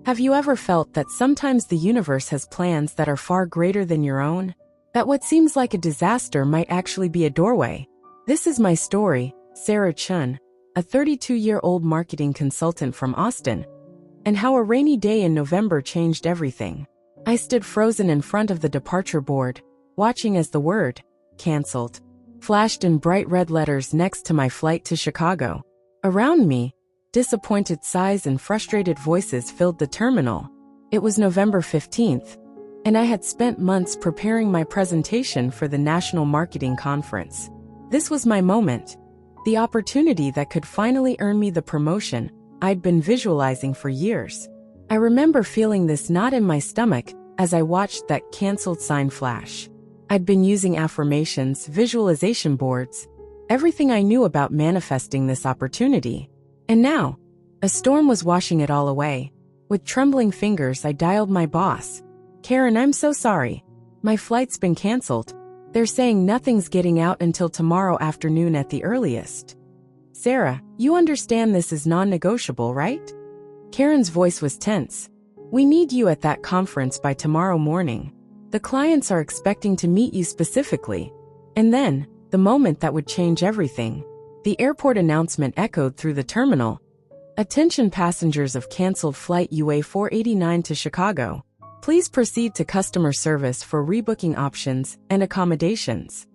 Have you ever felt that sometimes the universe has plans that are far greater than your own? That what seems like a disaster might actually be a doorway? This is my story, Sarah Chun, a 32-year-old marketing consultant from Austin, and how a rainy day in November changed everything. I stood frozen in front of the departure board, watching as the word, "Cancelled," flashed in bright red letters next to my flight to Chicago. Around me, disappointed sighs and frustrated voices filled the terminal. It was November 15th, and I had spent months preparing my presentation for the National Marketing Conference. This was my moment, the opportunity that could finally earn me the promotion I'd been visualizing for years. I remember feeling this knot in my stomach as I watched that "canceled" sign flash. I'd been using affirmations, visualization boards, everything I knew about manifesting this opportunity. And now, a storm was washing it all away. With trembling fingers, I dialed my boss. "Karen, I'm so sorry. My flight's been canceled. They're saying nothing's getting out until tomorrow afternoon at the earliest." "Sarah, you understand this is non-negotiable, right?" Karen's voice was tense. "We need you at that conference by tomorrow morning. The clients are expecting to meet you specifically." And then, the moment that would change everything. The airport announcement echoed through the terminal. "Attention passengers of canceled flight UA 489 to Chicago. Please proceed to customer service for rebooking options and accommodations."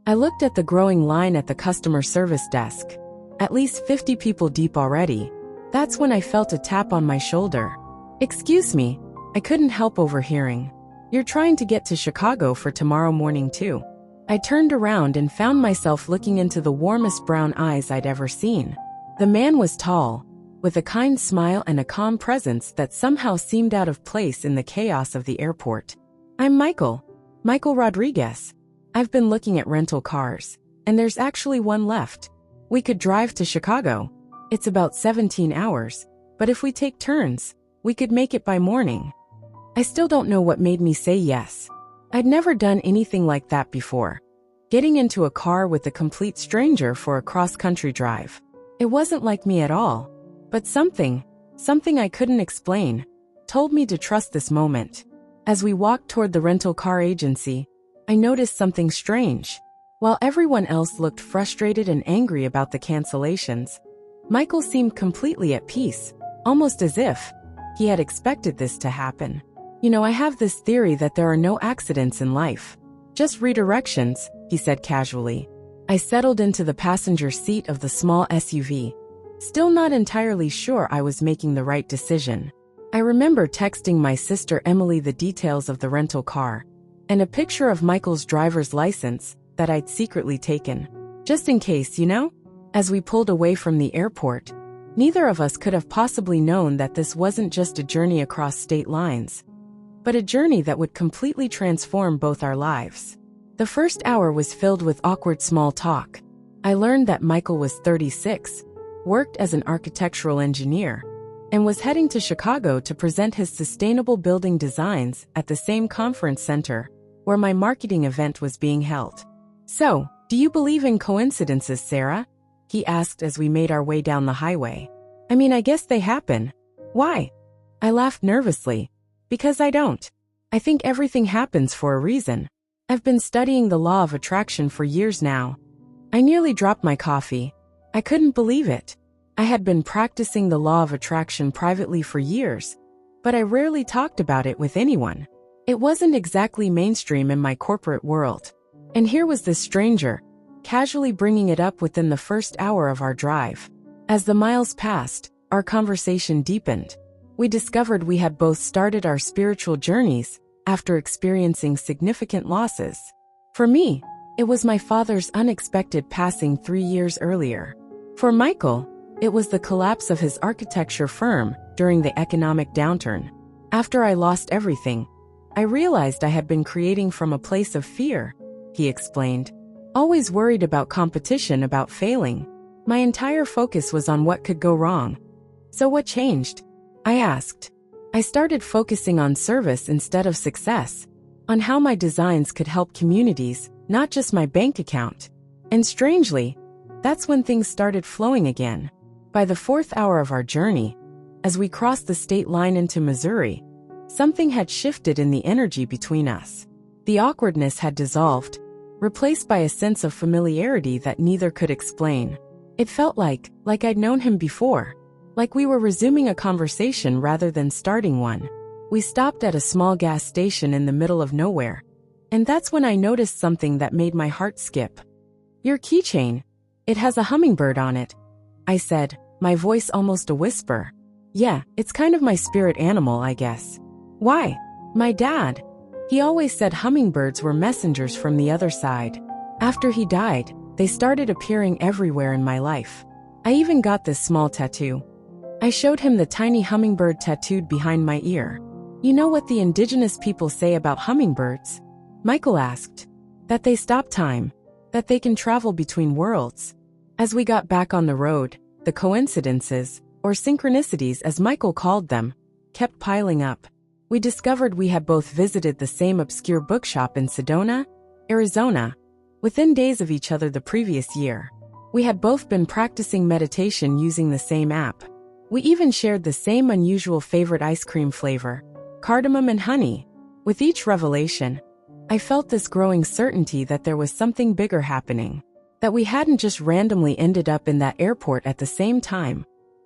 I looked at the growing line at the customer service desk. At least 50 people deep already. That's when I felt a tap on my shoulder. "Excuse me," I couldn't help overhearing. "You're trying to get to Chicago for tomorrow morning too." I turned around and found myself looking into the warmest brown eyes I'd ever seen. The man was tall, with a kind smile and a calm presence that somehow seemed out of place in the chaos of the airport. "I'm Michael Rodriguez. I've been looking at rental cars, and there's actually one left. We could drive to Chicago. It's about 17 hours, but if we take turns, we could make it by morning." I still don't know what made me say yes. I'd never done anything like that before. Getting into a car with a complete stranger for a cross-country drive. It wasn't like me at all. But something I couldn't explain, told me to trust this moment. As we walked toward the rental car agency, I noticed something strange. While everyone else looked frustrated and angry about the cancellations, Michael seemed completely at peace, almost as if he had expected this to happen. "You know, I have this theory that there are no accidents in life. Just redirections," he said casually. I settled into the passenger seat of the small SUV, still not entirely sure I was making the right decision. I remember texting my sister Emily the details of the rental car, and a picture of Michael's driver's license that I'd secretly taken. Just in case, you know? As we pulled away from the airport, neither of us could have possibly known that this wasn't just a journey across state lines, but a journey that would completely transform both our lives. The first hour was filled with awkward small talk. I learned that Michael was 36, worked as an architectural engineer, and was heading to Chicago to present his sustainable building designs at the same conference center where my marketing event was being held. "So, do you believe in coincidences, Sarah?" he asked as we made our way down the highway. "I mean, I guess they happen. Why?" I laughed nervously. "Because I don't. I think everything happens for a reason. I've been studying the law of attraction for years now." I nearly dropped my coffee. I couldn't believe it. I had been practicing the law of attraction privately for years, but I rarely talked about it with anyone. It wasn't exactly mainstream in my corporate world. And here was this stranger, casually bringing it up within the first hour of our drive. As the miles passed, our conversation deepened. We discovered we had both started our spiritual journeys after experiencing significant losses. For me, it was my father's unexpected passing 3 years earlier. For Michael, it was the collapse of his architecture firm during the economic downturn. "After I lost everything, I realized I had been creating from a place of fear," he explained. "Always worried about competition, about failing. My entire focus was on what could go wrong." "So what changed?" I asked. I started focusing on service instead of success, on how my designs could help communities, not just my bank account. And strangely, that's when things started flowing again. By the 4th hour of our journey, As we crossed the state line into Missouri, something had shifted in the energy between us. The awkwardness had dissolved, replaced by a sense of familiarity that neither could explain. It felt like I'd known him before, like we were resuming a conversation rather than starting one. We stopped at a small gas station in the middle of nowhere, and that's when I noticed something that made my heart skip. "Your keychain. It has a hummingbird on it," I said, my voice almost a whisper. "Yeah, it's kind of my spirit animal, I guess." "Why?" "My dad. He always said hummingbirds were messengers from the other side. After he died, they started appearing everywhere in my life. I even got this small tattoo." I showed him the tiny hummingbird tattooed behind my ear. "You know what the indigenous people say about hummingbirds?" Michael asked. "That they stop time, that they can travel between worlds." As we got back on the road, the coincidences, or synchronicities as Michael called them, kept piling up. We discovered we had both visited the same obscure bookshop in Sedona, Arizona, within days of each other the previous year. We had both been practicing meditation using the same app. We even shared the same unusual favorite ice cream flavor, cardamom and honey. With each revelation, I felt this growing certainty that there was something bigger happening, that we hadn't just randomly ended up in that airport at the same time,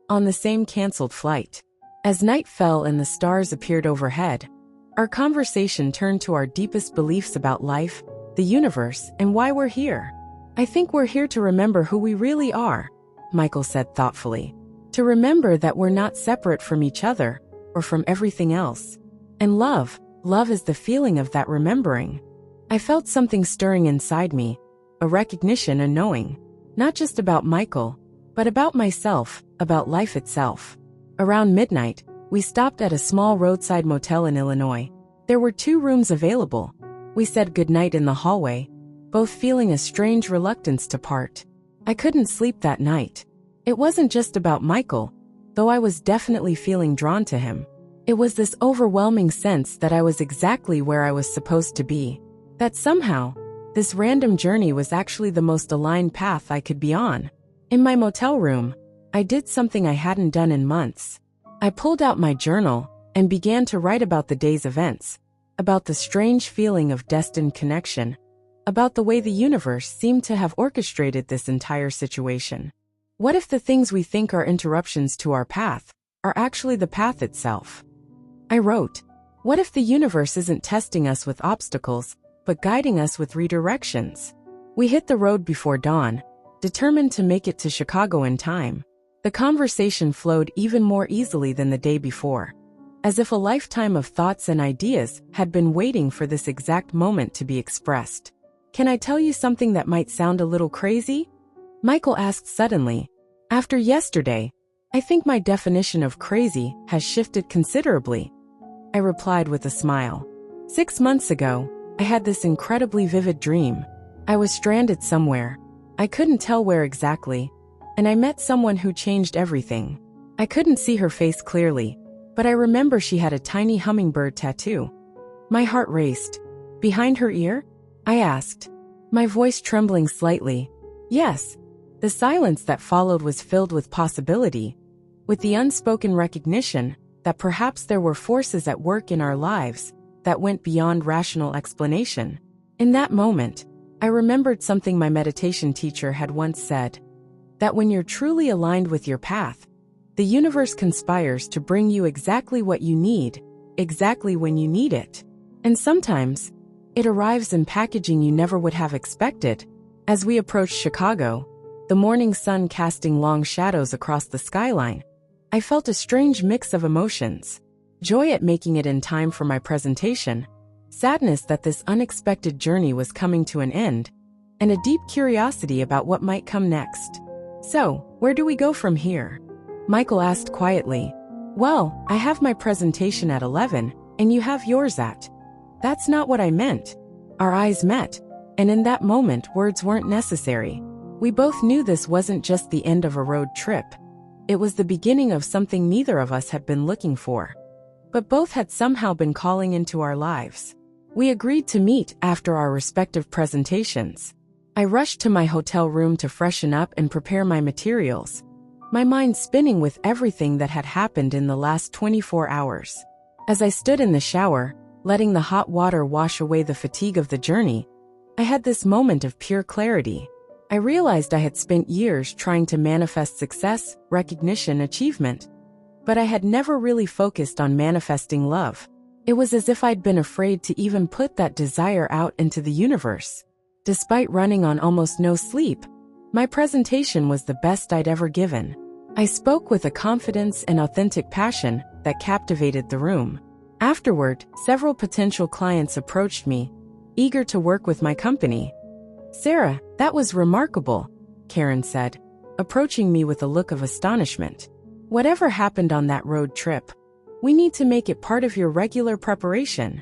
on the same canceled flight. As night fell and the stars appeared overhead, our conversation turned to our deepest beliefs about life, the universe, and why we're here. "I think we're here to remember who we really are," Michael said thoughtfully. "To remember that we're not separate from each other, or from everything else. And love is the feeling of that remembering." I felt something stirring inside me, a recognition, a knowing, not just about Michael, but about myself, about life itself. Around midnight, we stopped at a small roadside motel in Illinois. There were 2 rooms available. We said goodnight in the hallway, both feeling a strange reluctance to part. I couldn't sleep that night. It wasn't just about Michael, though I was definitely feeling drawn to him. It was this overwhelming sense that I was exactly where I was supposed to be, that somehow, this random journey was actually the most aligned path I could be on. In my motel room, I did something I hadn't done in months. I pulled out my journal and began to write about the day's events, about the strange feeling of destined connection, about the way the universe seemed to have orchestrated this entire situation. What if the things we think are interruptions to our path are actually the path itself? I wrote, what if the universe isn't testing us with obstacles, but guiding us with redirections? We hit the road before dawn, determined to make it to Chicago in time. The conversation flowed even more easily than the day before, as if a lifetime of thoughts and ideas had been waiting for this exact moment to be expressed. "Can I tell you something that might sound a little crazy?" Michael asked suddenly. "After yesterday, I think my definition of crazy has shifted considerably," I replied with a smile. 6 months ago, I had this incredibly vivid dream. I was stranded somewhere. I couldn't tell where exactly, and I met someone who changed everything. I couldn't see her face clearly, but I remember she had a tiny hummingbird tattoo. My heart raced. "Behind her ear?" I asked, my voice trembling slightly. "Yes." The silence that followed was filled with possibility, with the unspoken recognition that perhaps there were forces at work in our lives that went beyond rational explanation. In that moment, I remembered something my meditation teacher had once said, that when you're truly aligned with your path, the universe conspires to bring you exactly what you need, exactly when you need it. And sometimes, it arrives in packaging you never would have expected. As we approached Chicago, the morning sun casting long shadows across the skyline, I felt a strange mix of emotions. Joy at making it in time for my presentation, sadness that this unexpected journey was coming to an end, and a deep curiosity about what might come next. "So, where do we go from here?" Michael asked quietly. "Well, I have my presentation at 11, and you have yours at." "That's not what I meant." Our eyes met, and in that moment words weren't necessary. We both knew this wasn't just the end of a road trip. It was the beginning of something neither of us had been looking for, but both had somehow been calling into our lives. We agreed to meet after our respective presentations. I rushed to my hotel room to freshen up and prepare my materials, my mind spinning with everything that had happened in the last 24 hours. As I stood in the shower, letting the hot water wash away the fatigue of the journey, I had this moment of pure clarity. I realized I had spent years trying to manifest success, recognition, achievement. But I had never really focused on manifesting love. It was as if I'd been afraid to even put that desire out into the universe. Despite running on almost no sleep, my presentation was the best I'd ever given. I spoke with a confidence and authentic passion that captivated the room. Afterward, several potential clients approached me, eager to work with my company. "Sarah, that was remarkable," Karen said, approaching me with a look of astonishment. "Whatever happened on that road trip? We need to make it part of your regular preparation."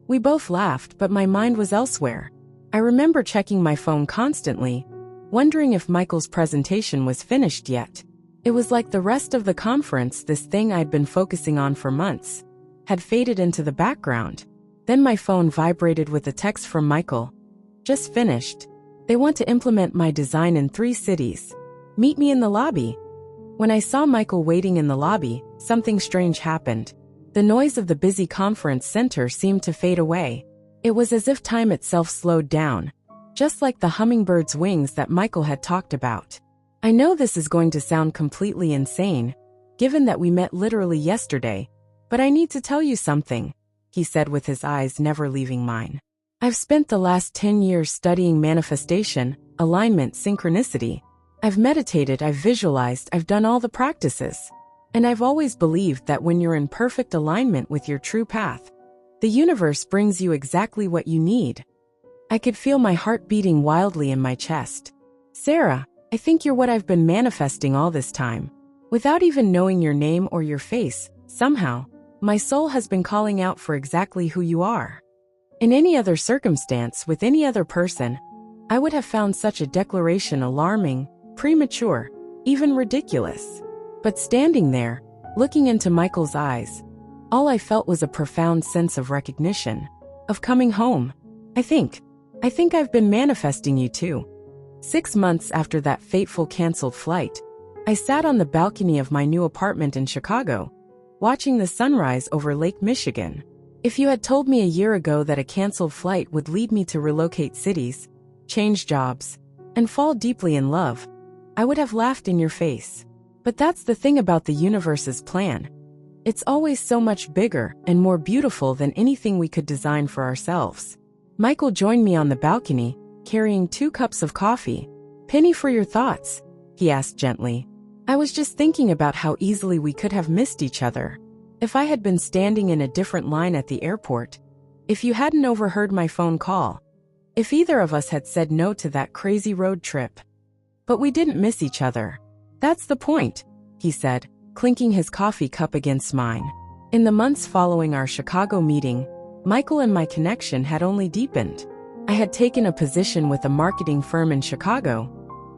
We both laughed, but my mind was elsewhere. I remember checking my phone constantly, wondering if Michael's presentation was finished yet. It was like the rest of the conference, this thing I'd been focusing on for months had faded into the background. Then my phone vibrated with a text from Michael. "Just finished. They want to implement my design in 3 cities. Meet me in the lobby." When I saw Michael waiting in the lobby, something strange happened. The noise of the busy conference center seemed to fade away. It was as if time itself slowed down, just like the hummingbird's wings that Michael had talked about. "I know this is going to sound completely insane, given that we met literally yesterday, but I need to tell you something," he said with his eyes never leaving mine. "I've spent the last 10 years studying manifestation, alignment, synchronicity. I've meditated, I've visualized, I've done all the practices. And I've always believed that when you're in perfect alignment with your true path, the universe brings you exactly what you need." I could feel my heart beating wildly in my chest. "Sarah, I think you're what I've been manifesting all this time." Without even knowing your name or your face, somehow, my soul has been calling out for exactly who you are. In any other circumstance, with any other person, I would have found such a declaration alarming, premature, even ridiculous. But standing there, looking into Michael's eyes, all I felt was a profound sense of recognition, of coming home. I think I've been manifesting you too." 6 months after that fateful canceled flight, I sat on the balcony of my new apartment in Chicago, watching the sunrise over Lake Michigan. If you had told me a year ago that a canceled flight would lead me to relocate cities, change jobs, and fall deeply in love, I would have laughed in your face. But that's the thing about the universe's plan. It's always so much bigger and more beautiful than anything we could design for ourselves. Michael joined me on the balcony, carrying 2 cups of coffee. "Penny, for your thoughts?" he asked gently. "I was just thinking about how easily we could have missed each other. If I had been standing in a different line at the airport, if you hadn't overheard my phone call, if either of us had said no to that crazy road trip. But we didn't miss each other. That's the point," he said, clinking his coffee cup against mine. In the months following our Chicago meeting, Michael and my connection had only deepened. I had taken a position with a marketing firm in Chicago,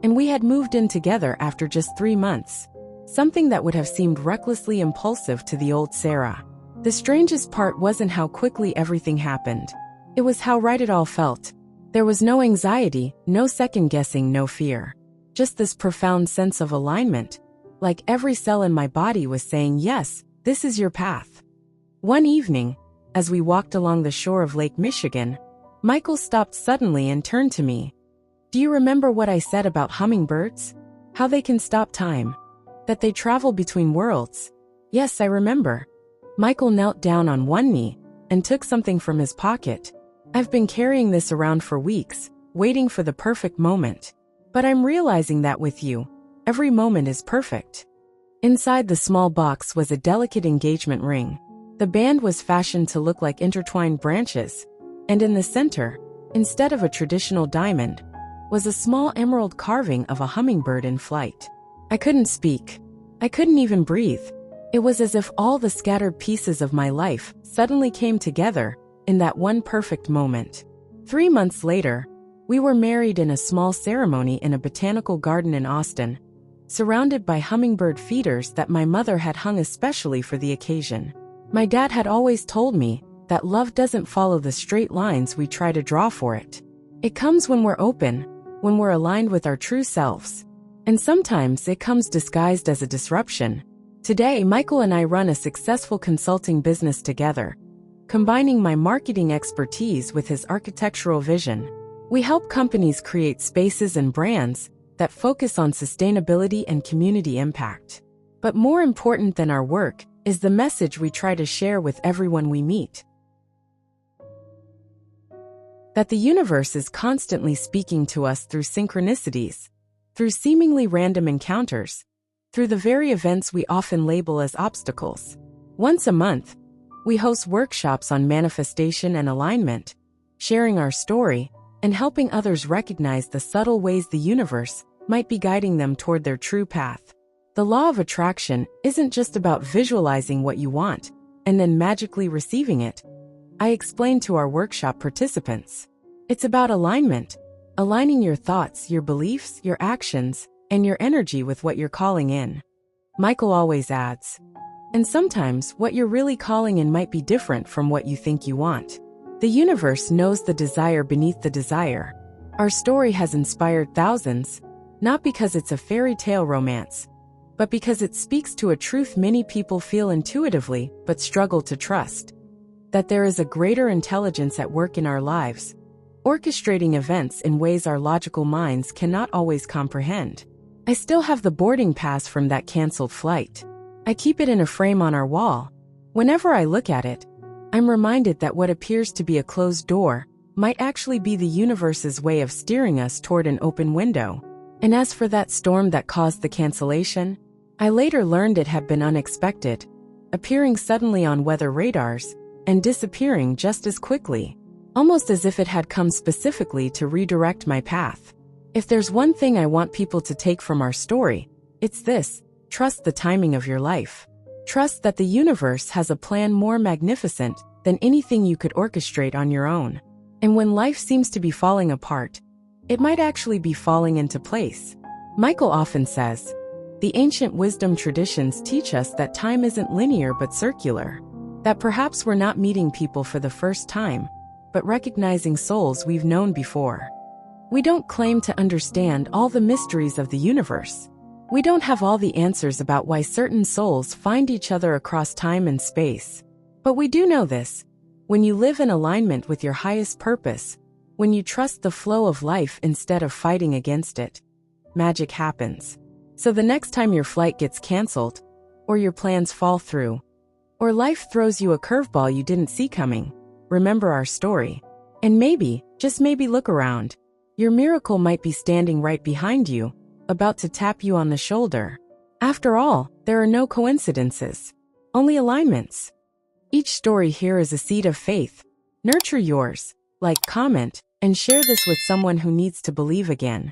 and we had moved in together after just 3 months, something that would have seemed recklessly impulsive to the old Sarah. The strangest part wasn't how quickly everything happened. It was how right it all felt. There was no anxiety, no second-guessing, no fear. Just this profound sense of alignment, like every cell in my body was saying, "Yes, this is your path." One evening, as we walked along the shore of Lake Michigan, Michael stopped suddenly and turned to me. "Do you remember what I said about hummingbirds? How they can stop time? That they travel between worlds?" "Yes, I remember." Michael knelt down on one knee and took something from his pocket. "I've been carrying this around for weeks, waiting for the perfect moment. But I'm realizing that with you, every moment is perfect." Inside the small box was a delicate engagement ring. The band was fashioned to look like intertwined branches, and in the center, instead of a traditional diamond, was a small emerald carving of a hummingbird in flight. I couldn't speak. I couldn't even breathe. It was as if all the scattered pieces of my life suddenly came together in that one perfect moment. 3 months later, we were married in a small ceremony in a botanical garden in Austin, surrounded by hummingbird feeders that my mother had hung especially for the occasion. My dad had always told me that love doesn't follow the straight lines we try to draw for it. It comes when we're open, when we're aligned with our true selves. And sometimes it comes disguised as a disruption. Today, Michael and I run a successful consulting business together, combining my marketing expertise with his architectural vision. We help companies create spaces and brands that focus on sustainability and community impact. But more important than our work is the message we try to share with everyone we meet. That the universe is constantly speaking to us through synchronicities, through seemingly random encounters, through the very events we often label as obstacles. Once a month, we host workshops on manifestation and alignment, sharing our story and helping others recognize the subtle ways the universe might be guiding them toward their true path. The law of attraction isn't just about visualizing what you want and then magically receiving it. I explain to our workshop participants. It's about alignment, aligning your thoughts, your beliefs, your actions, and your energy with what you're calling in. Michael always adds, and sometimes what you're really calling in might be different from what you think you want. The universe knows the desire beneath the desire. Our story has inspired thousands, not because it's a fairy tale romance, but because it speaks to a truth many people feel intuitively but struggle to trust. That there is a greater intelligence at work in our lives, orchestrating events in ways our logical minds cannot always comprehend. I still have the boarding pass from that canceled flight. I keep it in a frame on our wall. Whenever I look at it, I'm reminded that what appears to be a closed door might actually be the universe's way of steering us toward an open window. And as for that storm that caused the cancellation, I later learned it had been unexpected, appearing suddenly on weather radars and disappearing just as quickly, almost as if it had come specifically to redirect my path. If there's one thing I want people to take from our story, it's this: trust the timing of your life. Trust that the universe has a plan more magnificent than anything you could orchestrate on your own. And when life seems to be falling apart, it might actually be falling into place. Michael often says, the ancient wisdom traditions teach us that time isn't linear but circular. That perhaps we're not meeting people for the first time, but recognizing souls we've known before. We don't claim to understand all the mysteries of the universe. We don't have all the answers about why certain souls find each other across time and space. But we do know this: when you live in alignment with your highest purpose, when you trust the flow of life instead of fighting against it, magic happens. So the next time your flight gets canceled, or your plans fall through, or life throws you a curveball you didn't see coming, remember our story. And maybe, just maybe, look around. Your miracle might be standing right behind you, about to tap you on the shoulder. After all, there are no coincidences, only alignments. Each story here is a seed of faith. Nurture yours, like, comment, and share this with someone who needs to believe again.